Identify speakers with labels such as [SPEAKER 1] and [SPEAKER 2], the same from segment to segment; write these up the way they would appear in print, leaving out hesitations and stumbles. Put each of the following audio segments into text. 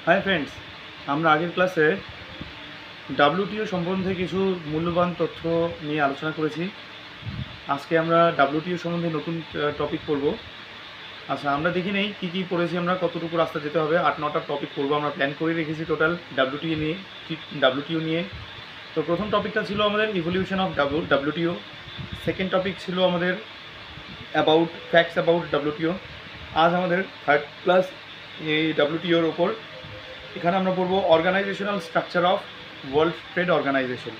[SPEAKER 1] Hi friends, আমরা আগের ক্লাসে ডাব্লিউটিও সম্বন্ধে কিছু মূল্যবান তথ্য নিয়ে আলোচনা করেছি। আজকে আমরা ডাব্লিউটিও সম্বন্ধে নতুন টপিক পড়ব। আচ্ছা, আমরা দেখি নেই কী কী পড়েছি, আমরা কতটুকু রাস্তা যেতে হবে। 8-9টা টপিক পড়বো, আমরা প্ল্যান করে রেখেছি টোটাল ডাব্লিউটিও নিয়ে। তো প্রথম টপিকটা ছিল আমাদের evolution of WTO. Second topic ছিল আমাদের ফ্যাক্টস অ্যাবাউট ডাব্লিউটিও। আজ আমাদের থার্ড ক্লাস এই ডাব্লিউটিওর ওপর। এখানে আমরা পড়বো organisational structure of World Trade Organization.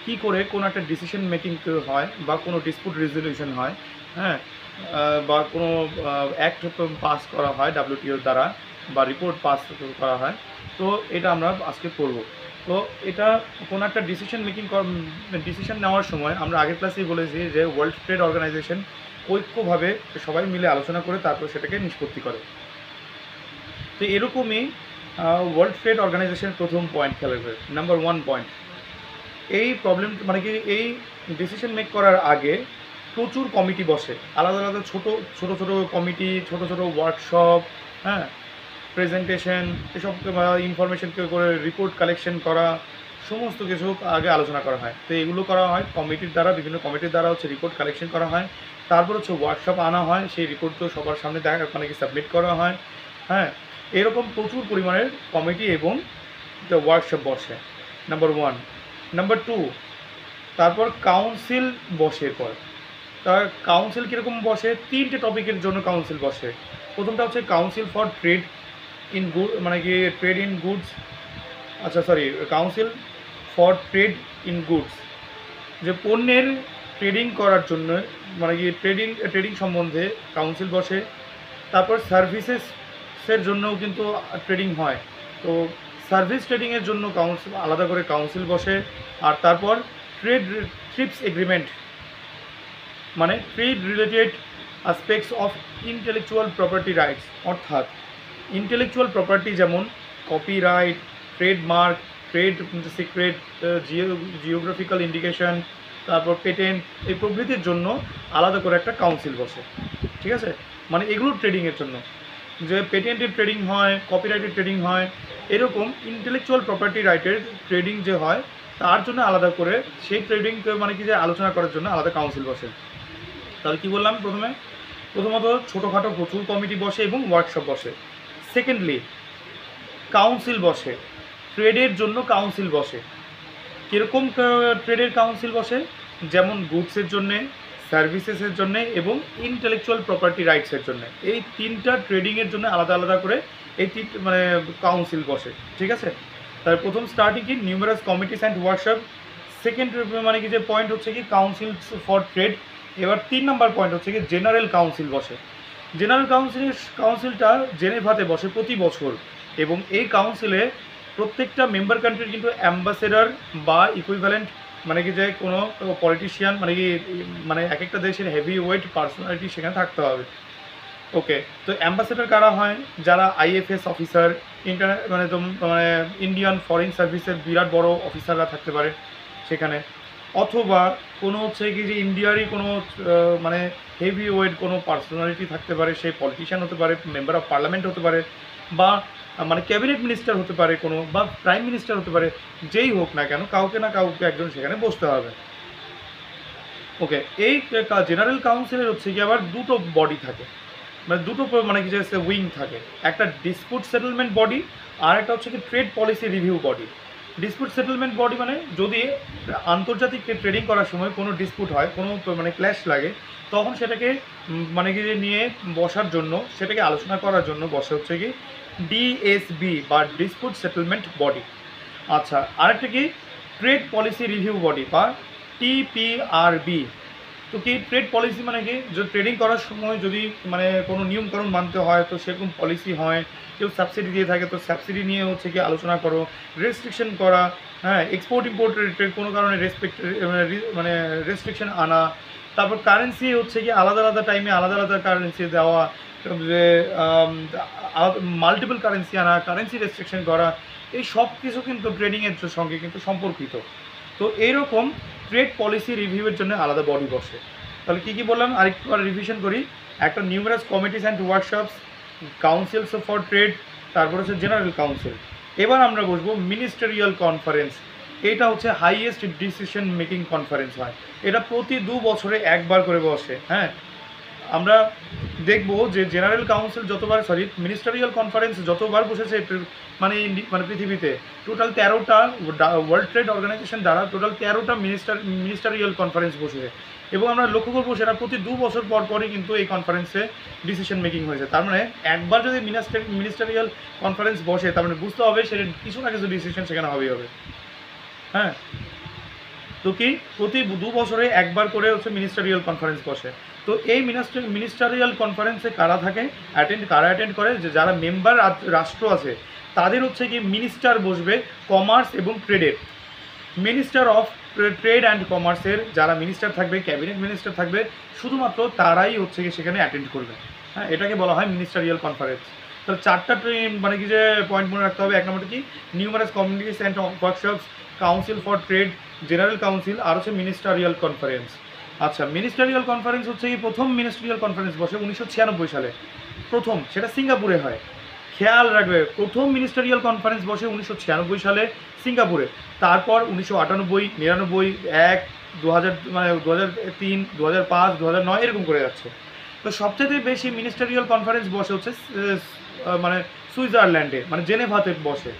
[SPEAKER 1] কী করে কোনো একটা ডিসিশন মেকিং হয় বা কোনো ডিসপুট রেজলিউশন হয়, হ্যাঁ, বা কোনো অ্যাক্ট পাস করা হয় ডাব্লিউটিওর দ্বারা বা রিপোর্ট পাস করা হয়। তো এটা আমরা আজকে পড়ব। তো এটা কোনো একটা ডিসিশন নেওয়ার সময় আমরা আগের ক্লাসেই বলেছি যে ওয়ার্ল্ড ট্রেড অর্গানাইজেশন ঐক্যভাবে সবাই মিলে আলোচনা করে তারপর সেটাকে নিষ্পত্তি করে। তো এরকমই ওয়ার্ল্ড ট্রেড অর্গানাইজেশনের প্রথম পয়েন্ট খেয়াল রাখবে, নাম্বার 1 পয়েন্ট। এই প্রবলেম মানে কি, এই ডিসিশন মেক করার আগে প্রচুর কমিটি বসে, আলাদা আলাদা ছোট ছোট কমিটি, ছোট ওয়ার্কশপ, হ্যাঁ, প্রেজেন্টেশন, এসব ইনফরমেশন করে রিপোর্ট কালেকশন করা, সমস্ত কিছু আগে আলোচনা করা হয়। তো এগুলো করা হয় কমিটির দ্বারা, বিভিন্ন কমিটির দ্বারা হচ্ছে রিপোর্ট কালেকশন করা হয়। তারপর হচ্ছে ওয়ার্কশপ আনা হয়, সেই রিপোর্ট তো সবার সামনে মানে কি সাবমিট করা হয়। হ্যাঁ, এরকম প্রচুর পরিমাণের কমিটি এবং ওয়ার্কশপ বসে, নাম্বার 1। নাম্বার 2, তারপর কাউন্সিল বসে। পর তার কাউন্সিল কীরকম বসে, 3টে টপিকের জন্য কাউন্সিল বসে। প্রথমটা হচ্ছে কাউন্সিল ফর ট্রেড ইন মানে কি trade in goods, council for trade in goods, যে পণ্যের ট্রেডিং করার জন্য মানে কি ট্রেডিং সম্বন্ধে কাউন্সিল বসে। তারপর সার্ভিসেসের জন্যও কিন্তু ট্রেডিং হয়, তো সার্ভিস ট্রেডিংয়ের জন্য আলাদা করে কাউন্সিল বসে। আর তারপর ট্রিপস এগ্রিমেন্ট মানে trade related aspects of intellectual property rights, অর্থাৎ ইন্টেলেকচুয়াল প্রপার্টি যেমন copyright, trademark, trade secret, geographical indication, তারপর পেটেন্ট, এই প্রভৃতির জন্য আলাদা করে একটা কাউন্সিল বসে। ঠিক আছে, মানে এগুলো ট্রেডিংয়ের জন্য, যে পেটেন্টের ট্রেডিং হয়, কপিরাইটের ট্রেডিং হয়, এরকম ইন্টেলেকচুয়াল প্রপার্টি রাইটের ট্রেডিং যে হয় তার জন্য আলাদা করে সেই ট্রেডিংকে মানে কি যে আলোচনা করার জন্য আলাদা কাউন্সিল বসে। তাহলে কী বললাম, প্রথমত ছোটোখাটো প্রচুর কমিটি বসে এবং ওয়ার্কশপ বসে। সেকেন্ডলি, কাউন্সিল বসে, ট্রেডের জন্য কাউন্সিল বসে। কীরকম ট্রেডের কাউন্সিল বসে, যেমন গুডসের জন্যে, সার্ভিসেসের জন্য এবং ইন্টেলেকচুয়াল প্রপার্টি রাইটসের জন্য। এই 3টা ট্রেডিংয়ের জন্য আলাদা আলাদা করে এই মানে কাউন্সিল বসে। ঠিক আছে, তার প্রথম স্টার্টিং কি numerous committees and workshop. Second মানে কি যে পয়েন্ট হচ্ছে কি কাউন্সিল ফর ট্রেড। এবার 3 নম্বর পয়েন্ট হচ্ছে কি জেনারেল কাউন্সিল বসে। জেনারেল কাউন্সিলটা জেনেভাতে বসে প্রতি বছর, এবং এই কাউন্সিলে প্রত্যেকটা মেম্বার কান্ট্রির কিন্তু অ্যাম্বাসেডার বা ইকুইভ্যালেন্ট মানে কি যে কোনো পলিটিশিয়ান মানে কি মানে এক একটা দেশের হেভি ওয়েট পার্সোনালিটি সেখানে থাকতে হবে। ওকে, তো অ্যাম্বাসেডার কারা হয়, যারা আইএফএস অফিসার, মানে ইন্ডিয়ান ফরেন সার্ভিসের বিরাট বড় অফিসাররা থাকতে পারে সেখানে, অথবা কোনো হচ্ছে কি যে ইন্ডিয়ারই কোনো মানে হেভি ওয়েট কোনো পার্সোনালিটি থাকতে পারে, সে পলিটিশিয়ান হতে পারে, মেম্বার অফ পার্লামেন্ট হতে পারে, বা মানে ক্যাবিনেট মিনিস্টার হতে পারে কোনো, বা প্রাইম মিনিস্টার হতে পারে, যেই হোক না কেন কাউকে না কাউকে একজন সেখানে বসতে হবে। ওকে, এই জেনারেল কাউন্সিলের হচ্ছে কি আবার দুটো বডি থাকে, মানে দুটো মানে কি যে উইং থাকে, একটা ডিসপুট সেটেলমেন্ট বডি আর একটা হচ্ছে কি trade policy review body. Dispute settlement body মানে যদি আন্তর্জাতিক ট্রেডিং করার সময় কোনো ডিসপুট হয়, কোনো মানে ক্ল্যাশ লাগে, তখন সেটাকে মানে কি নিয়ে বসার জন্য, সেটাকে আলোচনা করার জন্য বসে হচ্ছে কি ডিএসবি বা ডিসপুট সেটেলমেন্ট বডি। আচ্ছা, আরেকটা কি ট্রেড পলিসি রিভিউ বডি বা টিপিআরবি। তো কি ট্রেড পলিসি মানে কি, যে ট্রেডিং করার সময় যদি মানে কোনো নিয়মকানুন মানতে হয় তো সেরকম পলিসি হয়। কেউ সাবসিডি দিয়ে থাকে তো সাবসিডি নিয়ে হচ্ছে কি আলোচনা করো, রেস্ট্রিকশন করা, হ্যাঁ, এক্সপোর্ট ইম্পোর্ট কোনো কারণে মানে রেস্ট্রিকশন আনা। তারপর কারেন্সি হচ্ছে কি আলাদা আলাদা টাইমে আলাদা আলাদা কারেন্সি দেওয়া, যে মাল্টিপল কারেন্সি আনা, কারেন্সি রেস্ট্রিকশন করা, এই সব কিছু কিন্তু ট্রেডিংয়ের সঙ্গে কিন্তু সম্পর্কিত। তো এইরকম ট্রেড পলিসি রিভিউয়ের জন্য আলাদা বডি বসে। তাহলে কী কী বললাম আরেকটু রিভিশন করি। একটা numerous committees and workshops, council's for trade, তারপর হচ্ছে জেনারেল কাউন্সিল। এবার আমরা বসবো মিনিস্টেরিয়াল কনফারেন্স। এটা হচ্ছে হাইয়েস্ট ডিসিশন মেকিং কনফারেন্স হয়, এটা প্রতি 2 বছরে একবার করে বসে। হ্যাঁ, আমরা দেখব যে জেনারেল কাউন্সিল যতবার মিনিস্টারিয়াল কনফারেন্স যতবার বসেছে মানে মানে পৃথিবীতে টোটাল 13টা ওয়ার্ল্ড ট্রেড অর্গানাইজেশন দ্বারা টোটাল 13টা মিনিস্টারিয়াল কনফারেন্স বসেছে, এবং আমরা লক্ষ্য করবো সেটা প্রতি 2 বছর পর পরই কিন্তু এই কনফারেন্সে ডিসিশন মেকিং হয়েছে। তার মানে একবার যদি মিনিস্টারিয়াল কনফারেন্স বসে তার মানে বুঝতে হবে সেটা কিছু না কিছু ডিসিশন সেখানে হবেই হবে। হ্যাঁ, তো কি প্রতি 2 বছরে একবার করে হচ্ছে মিনিস্টারিয়াল কনফারেন্স বসে। তো এই মিনিস্টারিয়াল কনফারেন্সে কারা থাকে, কারা অ্যাটেন্ড করে, যে যারা মেম্বার রাষ্ট্র আছে তাদের হচ্ছে কি মিনিস্টার বসবে কমার্স এবং ট্রেডের। মিনিস্টার অফ ট্রেড অ্যান্ড কমার্সের যারা মিনিস্টার থাকবে, ক্যাবিনেট মিনিস্টার থাকবে, শুধুমাত্র তারাই হচ্ছে কি সেখানে অ্যাটেন্ড করবে। হ্যাঁ, এটাকে বলা হয় মিনিস্টারিয়াল কনফারেন্স। তাহলে 4টা মানে কি যে পয়েন্ট মনে রাখতে হবে। 1 নম্বরটা কি, numerous communities and workshops, council for trade, general council, আর হচ্ছে মিনিস্টারিয়াল কনফারেন্স। আচ্ছা, মিনিস্টারিয়াল কনফারেন্স হচ্ছে কি প্রথম মিনিস্টারিয়াল কনফারেন্স বসে 1996 সালে, প্রথম, সেটা সিঙ্গাপুরে হয়। খেয়াল রাখবে, প্রথম মিনিস্টারিয়াল কনফারেন্স বসে 1996 সালে সিঙ্গাপুরে। তারপর 1998, 99, 1, 2000 মানে 2003, 2005, 2009 এরকম করে যাচ্ছে। তো সবচেয়ে বেশি মিনিস্টারিয়াল কনফারেন্স বসে হচ্ছে মানে সুইজারল্যান্ডে, মানে জেনেভাতে বসে।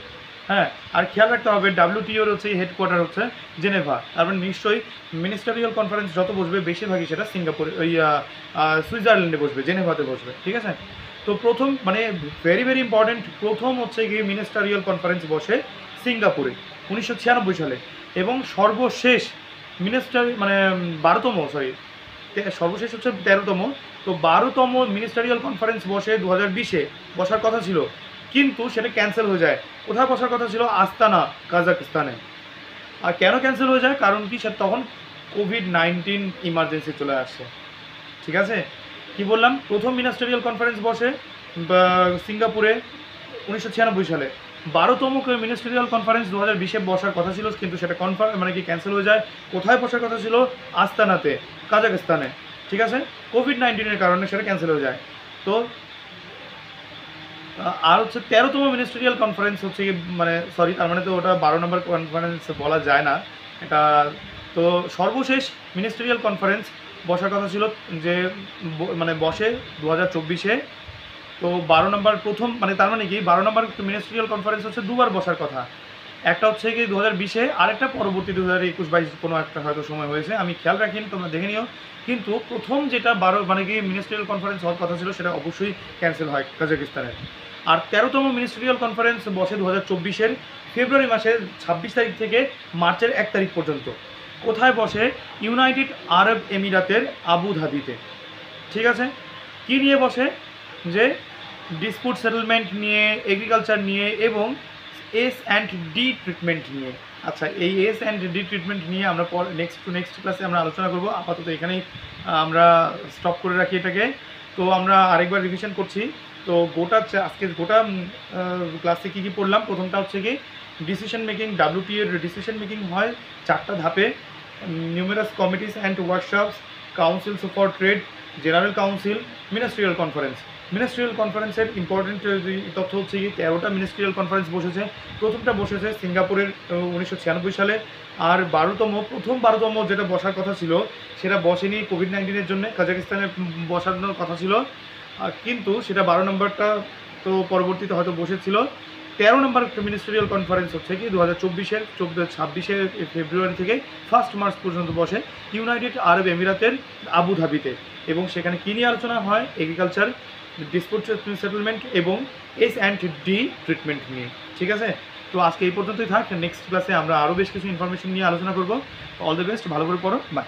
[SPEAKER 1] হ্যাঁ, আর খেয়াল রাখতে হবে WTOর হচ্ছে হেডকোয়ার্টার হচ্ছে জেনেভা। তারপর নিশ্চয়ই মিনিস্টারিয়াল কনফারেন্স যত বসবে বেশিরভাগই সেটা সিঙ্গাপুরে, ওই সুইজারল্যান্ডে বসবে, জেনেভাতে বসবে। ঠিক আছে, তো প্রথম মানে ভেরি ভেরি ইম্পর্টেন্ট, প্রথম হচ্ছে গিয়ে মিনিস্টারিয়াল কনফারেন্স বসে সিঙ্গাপুরে 1996 সালে, এবং সর্বশেষ মানে 12তম, সর্বশেষ হচ্ছে 13তম। তো 12তম মিনিস্টারিয়াল কনফারেন্স বসে 2020-এ বসার কথা ছিল, কিন্তু সেটা ক্যান্সেল হয়ে যায়। কোথায় বসার কথা ছিল? আস্তানা, কাজাকস্তানে। আর কেন ক্যান্সেল হয়ে যায়? কারণ কি, সে তখন কোভিড-19 ইমার্জেন্সি চলে আসছে। ঠিক আছে, কি বললাম, প্রথম মিনিস্টারিয়াল কনফারেন্স বসে সিঙ্গাপুরে 1996 সালে। 12তম মিনিস্টারিয়াল কনফারেন্স 2020-এ বসার কথা ছিল, কিন্তু সেটা মানে কি ক্যান্সেল হয়ে যায়। কোথায় বসার কথা ছিল? আস্তানাতে, কাজাকস্তানে। ঠিক আছে, কোভিড-19-এর কারণে সেটা ক্যান্সেল হয়ে যায়। তো আর হচ্ছে 13তম মিনিস্টারিয়াল কনফারেন্স হচ্ছে কি মানে তার মানে তো ওটা 12 নম্বর কনফারেন্স বলা যায় না এটা। তো সর্বশেষ মিনিস্টারিয়াল কনফারেন্স বসার কথা ছিল যে মানে বসে 2024-এ। তো 12 নম্বর প্রথম, মানে তার মানে কি 12 নম্বর মিনিস্টারিয়াল কনফারেন্স হচ্ছে দুবার বসার কথা। একটা হচ্ছে কি 2020-এ, আর একটা পরবর্তী 2021-22 কোনো একটা হয়তো সময় হয়েছে, আমি খেয়াল রাখিনি, তোমরা দেখে নিও। কিন্তু প্রথম যেটা মানে কি মিনিস্টারিয়াল কনফারেন্স হওয়ার কথা ছিল সেটা অবশ্যই ক্যান্সেল হয় কাজাকিস্তানের। আর 13তম মিনিস্টারিয়াল কনফারেন্স বসে 2024-এর ফেব্রুয়ারি মাসের 26 তারিখ থেকে মার্চের 1 তারিখ পর্যন্ত। কোথায় বসে? ইউনাইটেড আরব এমিরাতের আবুধাবিতে। ঠিক আছে, কি নিয়ে বসে? যে ডিসপুট সেটেলমেন্ট নিয়ে, এগ্রিকালচার নিয়ে, এবং S&D ট্রিটমেন্ট নিয়ে। আচ্ছা, এই S&D ট্রিটমেন্ট নিয়ে আমরা নেক্সট ক্লাসে আমরা আলোচনা করব। আপাতত এখানেই আমরা স্টপ করে রাখি এটাকে। তো আমরা আরেকবার রিভিশন করছি। তো আজকে গোটা ক্লাসে কী কী পড়লাম? প্রথমটা হচ্ছে কি ডিসিশন মেকিং। WTO এর ডিসিশন মেকিং হয় 4টা ধাপে: numerous committees and workshops, council's for trade, general council, ministerial conference. Ministerial কনফারেন্সের ইম্পর্টেন্ট তথ্য হচ্ছে কি 13টা মিনিস্ট্রিয়াল কনফারেন্স বসেছে। প্রথমটা বসেছে সিঙ্গাপুরের 1996 সালে। আর 12তম যেটা বসার কথা ছিল সেটা বসেনি কোভিড-19-এর জন্য, কাজাকিস্তানে বসানোর কথা ছিল, কিন্তু সেটা 12 নম্বরটা তো পরবর্তীতে হয়তো বসেছিল। 13 নম্বর মিনিস্ট্রিয়াল কনফারেন্স হচ্ছে কি 2024-এর 26 ফেব্রুয়ারি থেকে 1 মার্চ পর্যন্ত বসে ইউনাইটেড আরব এমিরাতের আবুধাবিতে, এবং সেখানে কী নিয়ে আলোচনা হয়? এগ্রিকালচার, ডিসপুট সেটেলমেন্ট এবং S&D ট্রিটমেন্ট নিয়ে। ঠিক আছে, তো আজকে এই পর্যন্তই থাক। নেক্সট ক্লাসে আমরা আরও বেশ কিছু ইনফরমেশন নিয়ে আলোচনা করব। অল দ্য বেস্ট, ভালো করে পড়ো, বাই।